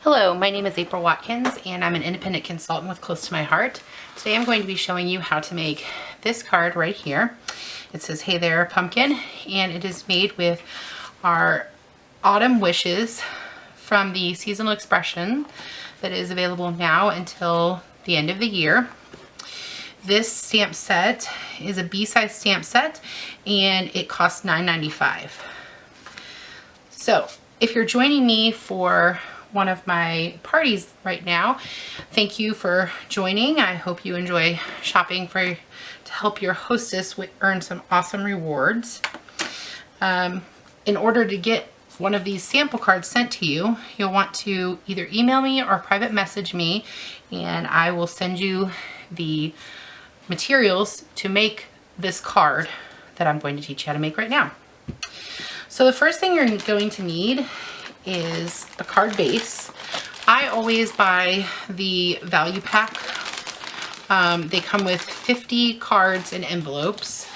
Hello, my name is April Watkins and I'm an independent consultant with Close to My Heart. Today I'm going to be showing you how to make this card right here. It says, "Hey there, pumpkin," and it is made with our autumn wishes from the seasonal expression that is available now until the end of the year. This stamp set is a B-size stamp set and it costs $9.95. So if you're joining me for one of my parties right now, thank you for joining. I hope you enjoy shopping to help your hostess earn some awesome rewards. In order to get one of these sample cards sent to you, you'll want to either email me or private message me, and I will send you the materials to make this card that I'm going to teach you how to make right now. So the first thing you're going to need is a card base. I always buy the value pack. They come with 50 cards and envelopes,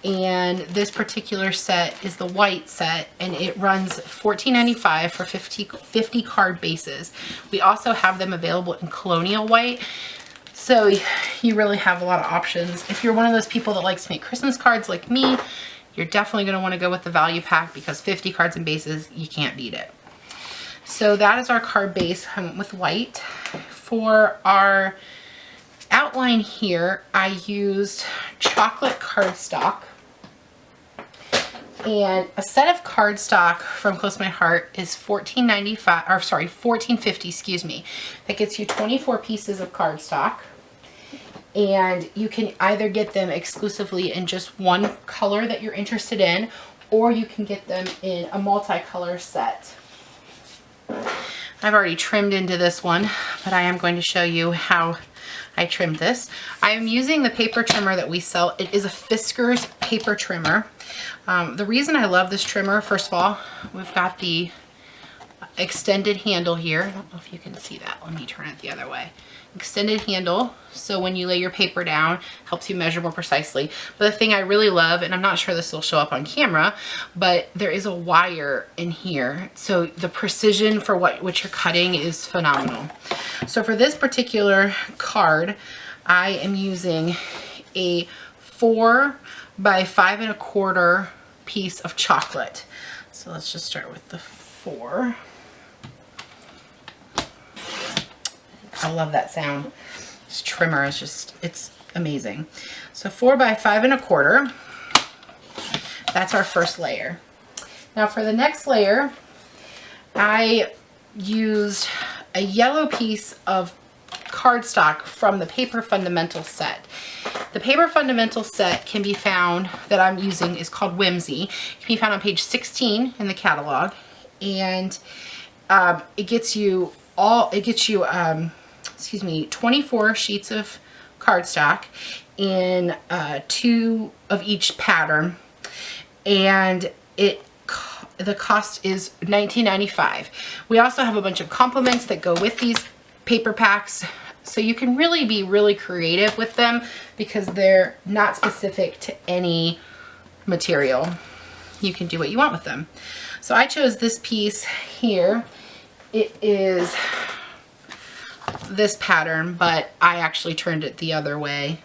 and this particular set is the white set, and it runs $14.95 for 50 card bases. We also have them available in Colonial White, so you really have a lot of options. If you're one of those people that likes to make Christmas cards like me, you're definitely going to want to go with the value pack, because 50 cards and bases, you can't beat it. So that is our card base. I went with white. For our outline here, I used chocolate cardstock. And a set of cardstock from Close to My Heart is $14.50, excuse me. That gets you 24 pieces of cardstock. And you can either get them exclusively in just one color that you're interested in, or you can get them in a multicolor set. I've already trimmed into this one, but I am going to show you how I trimmed this. I am using the paper trimmer that we sell. It is a Fiskars paper trimmer. The reason I love this trimmer, first of all, we've got the extended handle here. I don't know if you can see that. Let me turn it the other way. Extended handle, so when you lay your paper down, helps you measure more precisely. But the thing I really love, and I'm not sure this will show up on camera, but there is a wire in here, so the precision for what you're cutting is phenomenal. So for this particular card, I am using a 4 by 5 1/4 piece of chocolate. So let's just start with the 4. I love that sound. This trimmer is just, it's amazing. So 4 by 5 1/4. That's our first layer. Now for the next layer, I used a yellow piece of cardstock from the Paper Fundamental set. The Paper Fundamental set can be found, that I'm using, is called Whimsy. It can be found on page 16 in the catalog, and it gets you 24 sheets of cardstock in 2 of each pattern, and the cost is $19.95. We also have a bunch of complements that go with these paper packs, so you can really be really creative with them because they're not specific to any material. You can do what you want with them. So I chose this piece here. It is this pattern, but I actually turned it the other way.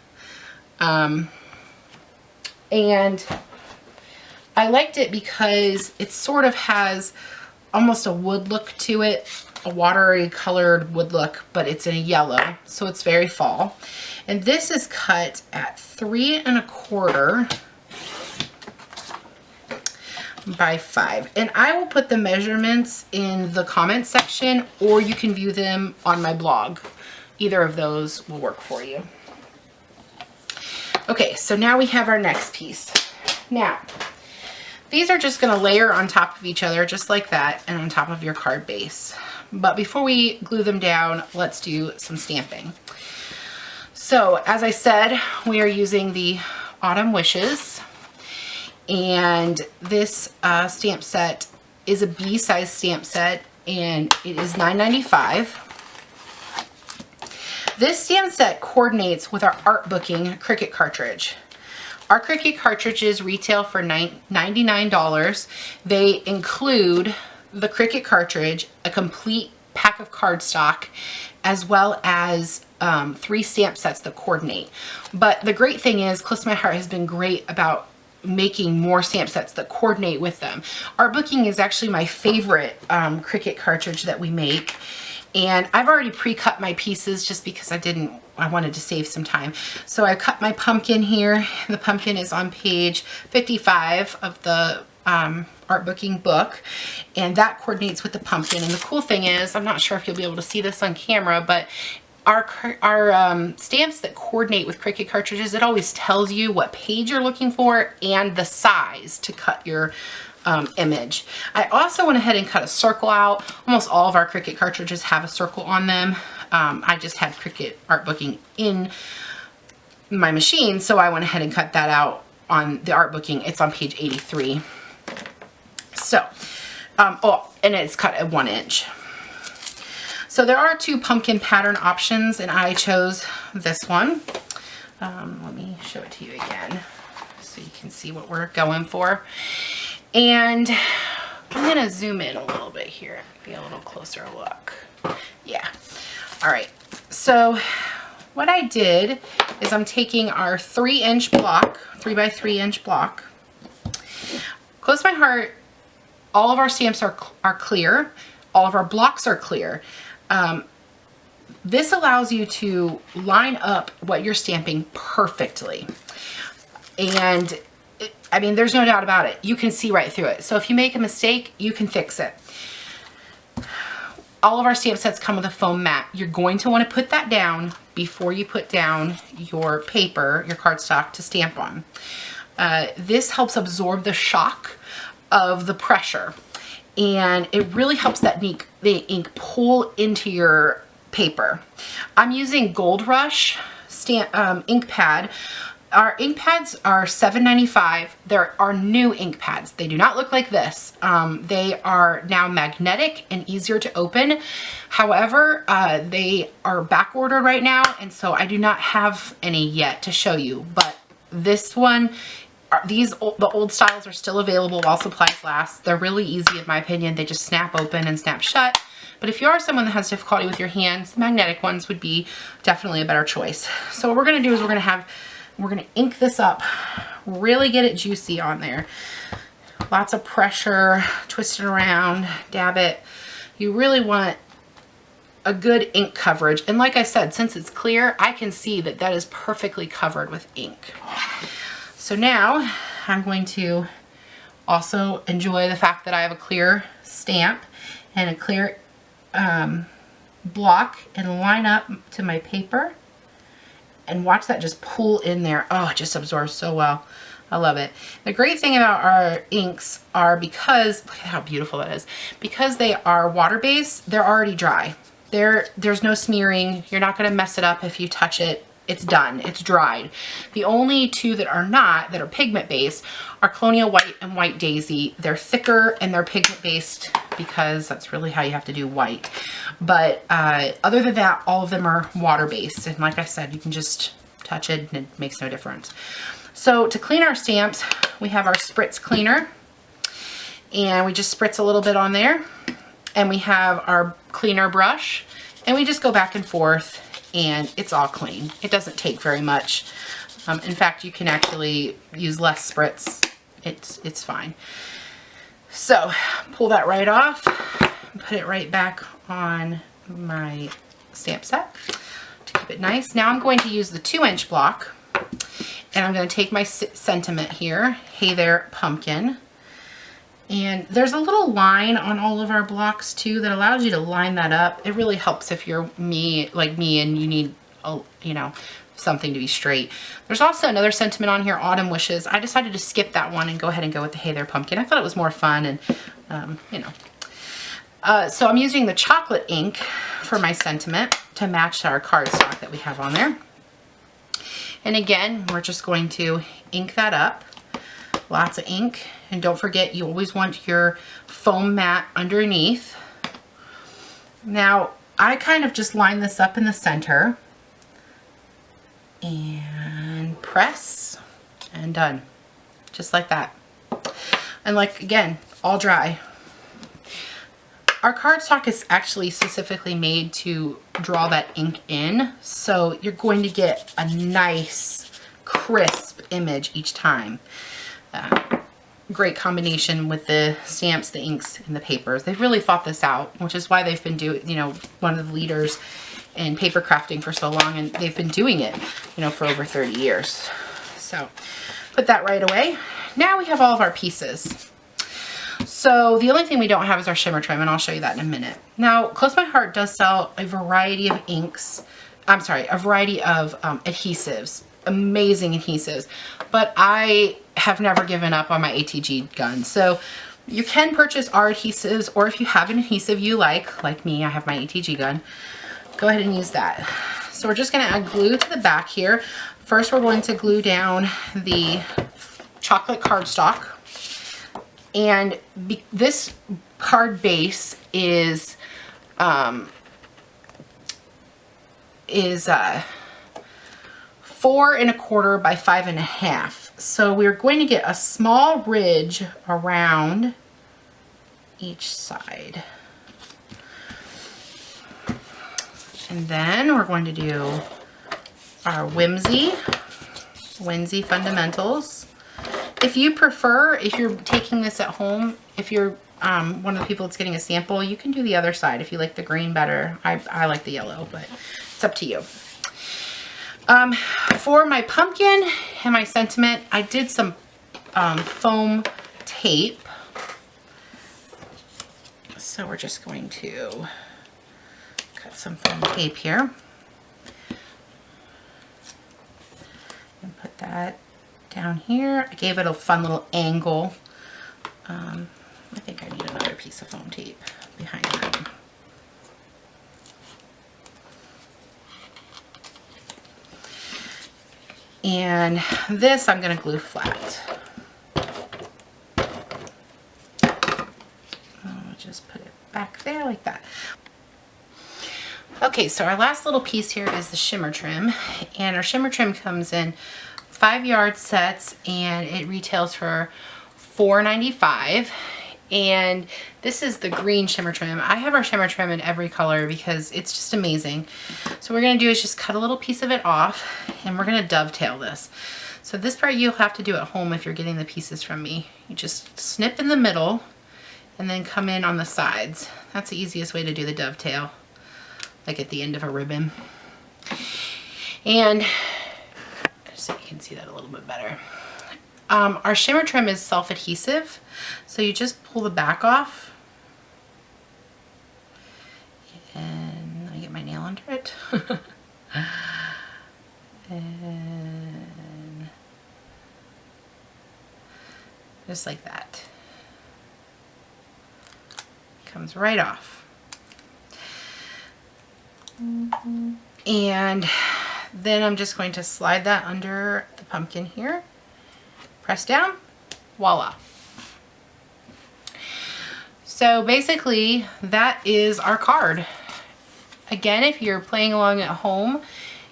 And I liked it because it sort of has almost a wood look to it, a watery colored wood look, but it's in a yellow, so it's very fall. And this is cut at 3 1/4 by 5, and I will put the measurements in the comments section, or you can view them on my blog. Either of those will work for you. Okay, so now we have our next piece. Now these are just going to layer on top of each other just like that, and on top of your card base. But before we glue them down, let's do some stamping. So as I said, we are using the Autumn Wishes. And this stamp set is a B-size stamp set, and it is $9.95. This stamp set coordinates with our art booking Cricut cartridge. Our Cricut cartridges retail for $99. They include the Cricut cartridge, a complete pack pack of cardstock as well as 3 stamp sets that coordinate. But the great thing is Close to My Heart has been great about making more stamp sets that coordinate with them. Art Booking is actually my favorite Cricut cartridge that we make. And I've already pre-cut my pieces just because I wanted to save some time. So I cut my pumpkin here. The pumpkin is on page 55 of the Art Booking book, and that coordinates with the pumpkin. And the cool thing is, I'm not sure if you'll be able to see this on camera, but our stamps that coordinate with Cricut cartridges, it always tells you what page you're looking for and the size to cut your image. I also went ahead and cut a circle out. Almost all of our Cricut cartridges have a circle on them. I just had Cricut Art Booking in my machine, so I went ahead and cut that out on the Art Booking. It's on page 83. So, oh, and it's cut at 1 inch. So there are 2 pumpkin pattern options, and I chose this one. Let me show it to you again so you can see what we're going for. And I'm going to zoom in a little bit here, be a little closer look. Yeah. All right. So what I did is I'm taking our 3-inch block, 3x3 inch block. Close My Heart, all of our stamps are clear. All of our blocks are clear. This allows you to line up what you're stamping perfectly. And I mean, there's no doubt about it. You can see right through it. So if you make a mistake, you can fix it. All of our stamp sets come with a foam mat. You're going to want to put that down before you put down your paper, your cardstock to stamp on. This helps absorb the shock of the pressure, and it really helps that the ink pull into your paper. I'm using Gold Rush ink pad. Our ink pads are $7.95. There are new ink pads. They do not look like this. They are now magnetic and easier to open. However, they are back ordered right now, and so I do not have any yet to show you. But this one, the old styles are still available while supplies last. They're really easy in my opinion. They just snap open and snap shut. But if you are someone that has difficulty with your hands, magnetic ones would be definitely a better choice. So what we're going to do is we're going to ink this up, really get it juicy on there. Lots of pressure, twist it around, dab it. You really want a good ink coverage. And like I said, since it's clear, I can see that that is perfectly covered with ink. So now I'm going to also enjoy the fact that I have a clear stamp and a clear block and line up to my paper. And watch that just pull in there. Oh, it just absorbs so well. I love it. The great thing about our inks are because, look at how beautiful that is. Because they are water-based, they're already dry. There's no smearing. You're not going to mess it up if you touch it. It's done. It's dried. The only 2 that are not, that are pigment-based, are Colonial White and White Daisy. They're thicker and they're pigment-based because that's really how you have to do white. But other than that, all of them are water-based. And like I said, you can just touch it and it makes no difference. So to clean our stamps, we have our spritz cleaner. And we just spritz a little bit on there. And we have our cleaner brush. And we just go back and forth. And it's all clean. It doesn't take very much. In fact, you can actually use less spritz. It's fine. So pull that right off, put it right back on my stamp set to keep it nice. Now I'm going to use the 2-inch block, and I'm going to take my sentiment here, Hey There Pumpkin. And there's a little line on all of our blocks too that allows you to line that up. It really helps if you're like me and you need, something to be straight. There's also another sentiment on here, Autumn Wishes. I decided to skip that one and go ahead and go with the Hey There Pumpkin. I thought it was more fun and, so I'm using the chocolate ink for my sentiment to match our cardstock that we have on there. And again, we're just going to ink that up. Lots of ink. And don't forget, you always want your foam mat underneath. Now, I kind of just line this up in the center and press and done. Just like that. And like, again, all dry. Our cardstock is actually specifically made to draw that ink in, so you're going to get a nice, crisp image each time. Great combination with the stamps, the inks, and the papers. They've really thought this out, which is why they've been doing, you know, one of the leaders in paper crafting for so long, and they've been doing it, you know, for over 30 years. So put that right away. Now we have all of our pieces. So the only thing we don't have is our shimmer trim, and I'll show you that in a minute. Now, Close My Heart does sell a variety of inks. I'm sorry, a variety of adhesives, amazing adhesives, but I have never given up on my ATG gun. So you can purchase our adhesives, or if you have an adhesive you like me, I have my ATG gun, go ahead and use that. So we're just gonna add glue to the back here. First, we're going to glue down the chocolate cardstock. And this card base is 4 1/4 by 5 1/2. So we're going to get a small ridge around each side. And then we're going to do our Whimsy Fundamentals. If you prefer, if you're taking this at home, if you're one of the people that's getting a sample, you can do the other side if you like the green better. I like the yellow, but it's up to you. For my pumpkin and my sentiment, I did some foam tape. So we're just going to cut some foam tape here. And put that down here. I gave it a fun little angle. I think I need another piece of foam tape behind that. And this I'm going to glue flat. I'll just put it back there like that. Okay, so our last little piece here is the shimmer trim, and our shimmer trim comes in 5-yard sets, and it retails for $4.95. And this is the green shimmer trim. I have our shimmer trim in every color because it's just amazing. So what we're gonna do is just cut a little piece of it off, and we're gonna dovetail this. So this part you'll have to do at home if you're getting the pieces from me. You just snip in the middle and then come in on the sides. That's the easiest way to do the dovetail, like at the end of a ribbon. And so you can see that a little bit better. Our shimmer trim is self-adhesive, so you just pull the back off, and let me get my nail under it. And just like that. Comes right off. And then I'm just going to slide that under the pumpkin here. Press down, voila. So basically that is our card. Again, if you're playing along at home,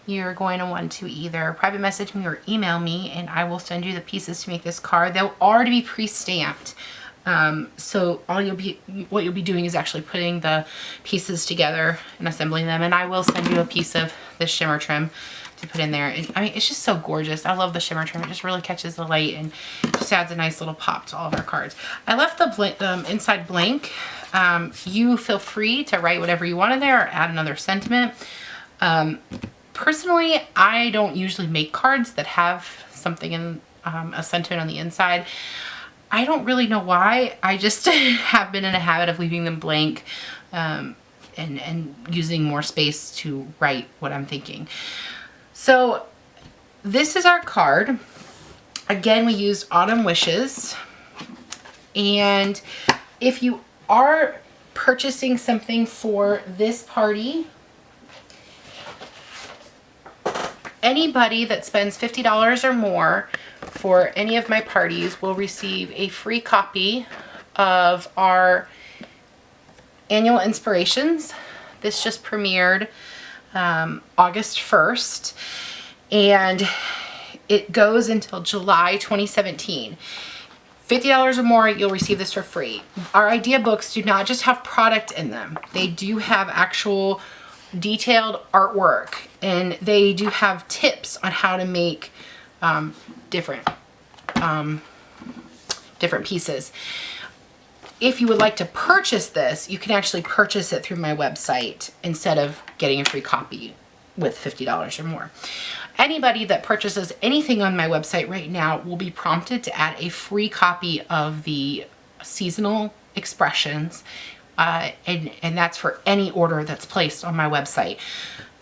you're going to want to either private message me or email me, and I will send you the pieces to make this card. They'll already be pre-stamped. So what you'll be doing is actually putting the pieces together and assembling them, and I will send you a piece of the shimmer trim to put in there. And I mean, it's just so gorgeous. I love the shimmer trim. It just really catches the light and just adds a nice little pop to all of our cards. I left the inside blank. You feel free to write whatever you want in there or add another sentiment. Personally, I don't usually make cards that have something in a sentiment on the inside. I don't really know why. I just have been in a habit of leaving them blank and using more space to write what I'm thinking. So this is our card. Again, we used Autumn Wishes. And if you are purchasing something for this party, anybody that spends $50 or more for any of my parties will receive a free copy of our annual inspirations. This just premiered August 1st, and it goes until July 2017. $50 or more, you'll receive this for free. Our idea books do not just have product in them. They do have actual detailed artwork, and they do have tips on how to make different pieces. If you would like to purchase this, you can actually purchase it through my website instead of getting a free copy with $50 or more. Anybody that purchases anything on my website right now will be prompted to add a free copy of the seasonal expressions, and that's for any order that's placed on my website.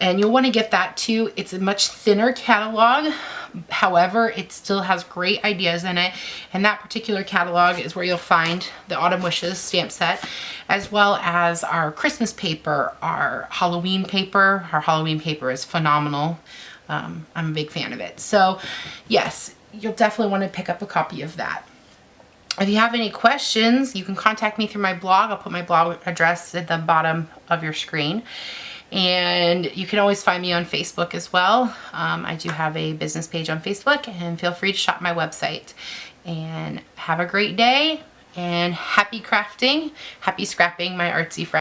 And you'll want to get that too. It's a much thinner catalog. However, it still has great ideas in it. And that particular catalog is where you'll find the Autumn Wishes stamp set, as well as our Christmas paper, our Halloween paper. Our Halloween paper is phenomenal. I'm a big fan of it. So yes, you'll definitely want to pick up a copy of that. If you have any questions, you can contact me through my blog. I'll put my blog address at the bottom of your screen. And you can always find me on Facebook as well. I do have a business page on Facebook, and feel free to shop my website. And have a great day, and happy crafting, happy scrapping, my artsy friends.